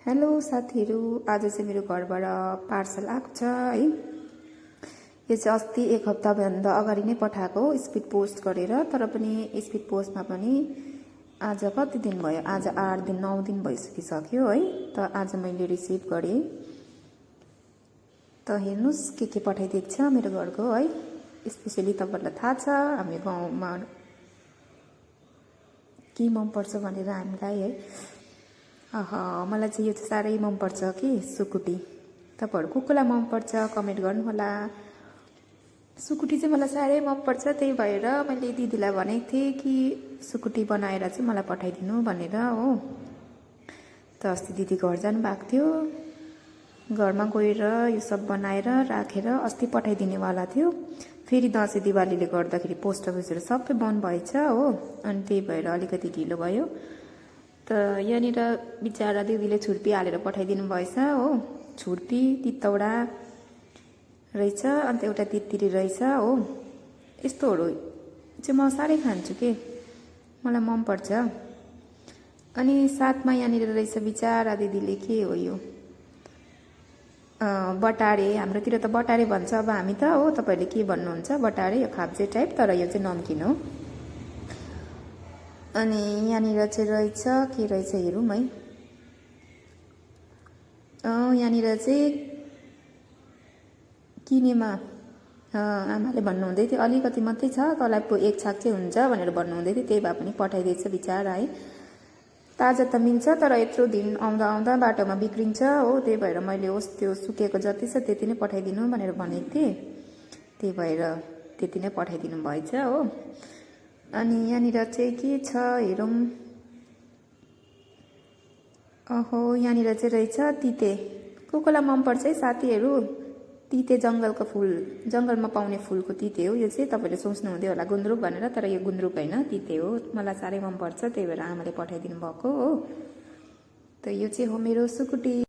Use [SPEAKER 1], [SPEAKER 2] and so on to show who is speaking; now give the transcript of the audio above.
[SPEAKER 1] Hello साथीहरू, आज चाहिँ मेरो घरबाट पार्सल आएको छ है। यो चाहिँ अस्ति एक हप्ताभन्दा अगाडि नै पठाएको स्पिड पोस्ट गरेर, तर पनि स्पिड पोस्टमा पनि आज कति दिन भयो, आज 8 दिन 9 दिन भइसकिसक्यो है। त आज मैले रिसिभ गरेँ। त हेर्नुस् के पठाइदिएको छ मेरो घरको है। स्पेसली तपाईहरुलाई थाहा छ हामी गाउँमा के मन पर्छ भनेर हामीलाई है। मलाई चाहिँ यो चाहिँ साह्रै मनपर्छ कि सुकुटी। तपाईहरु कोलाई मनपर्छ कमेन्ट गर्नुहोला। सुकुटी चाहिँ मलाई साह्रै मनपर्छ, त्यही भएर मैले दिदीलाई भनेको थिएँ कि सुकुटी बनाएर चाहिँ मलाई पठाइदिनु भनेर हो। त अस्ति दिदी घर जानु भएको थियो, घरमा गएर यो सब बनाएर राखेर अस्ति पठाइदिनेवाला थियो। फेरि दसैँ दिवालीले गर्दाखेरि पोस्ट अफिसहरु सबै बन्द भएछ हो, अनि त्यही भएर अलिकति ढिलो भयो। त यहाँनिर बिचारा दिदीले छुर्पी हालेर पठाइदिनु भएछ हो। छुर्पी तितौडा रहेछ, अन्त एउटा तित्तिरी रहेछ हो। यस्तोहरू चाहिँ म साह्रै खान्छु के, मलाई मनपर्छ। अनि साथमा यहाँनिर रहेछ बिचारा दिदीले के हो यो बटारे, हाम्रोतिर त बटारे भन्छ अब हामी त हो। तपाईहरुले के भन्नुहुन्छ बटारे, यो खाब्जे टाइप, तर यो चाहिँ नमकिन हो। अनि यहाँनिर चाहिँ रहेछ के रहेछ हेरौँ है। यहाँनिर चाहिँ किनेमा आमाले भन्नुहुँदै थियो अलिकति मात्रै छ, तँलाई पो एक छाक चाहिँ हुन्छ भनेर भन्नुहुँदै थियो। त्यही भए पनि पठाइदिएछ बिचारा है। ताजा त मिल्छ, तर यत्रो दिन आउँदा आउँदा बाटोमा बिग्रिन्छ हो। त्यही भएर मैले होस् त्यो सुकेको जति छ त्यति नै पठाइदिनु भनेर भनेको थिएँ। त्यही भएर त्यति नै पठाइदिनु भएछ हो। अनि यहाँनिर चाहिँ के छ हेरौँ। यहाँनिर चाहिँ रहेछ तिते। कोलाई मनपर्छ है साथीहरू, तिते जंगलको फूल, जंगलमा पाउने फूलको तिते हो यो चाहिँ। तपाईले सोच्नुहुँदै होला गुन्द्रुक भनेर, तर यो गुन्द्रुक हैन, तिते हो। मलाई साह्रै मनपर्छ, त्यही भएर आमाले पठाइदिनु भएको हो। त यो चाहिँ हो मेरो सुकुटी।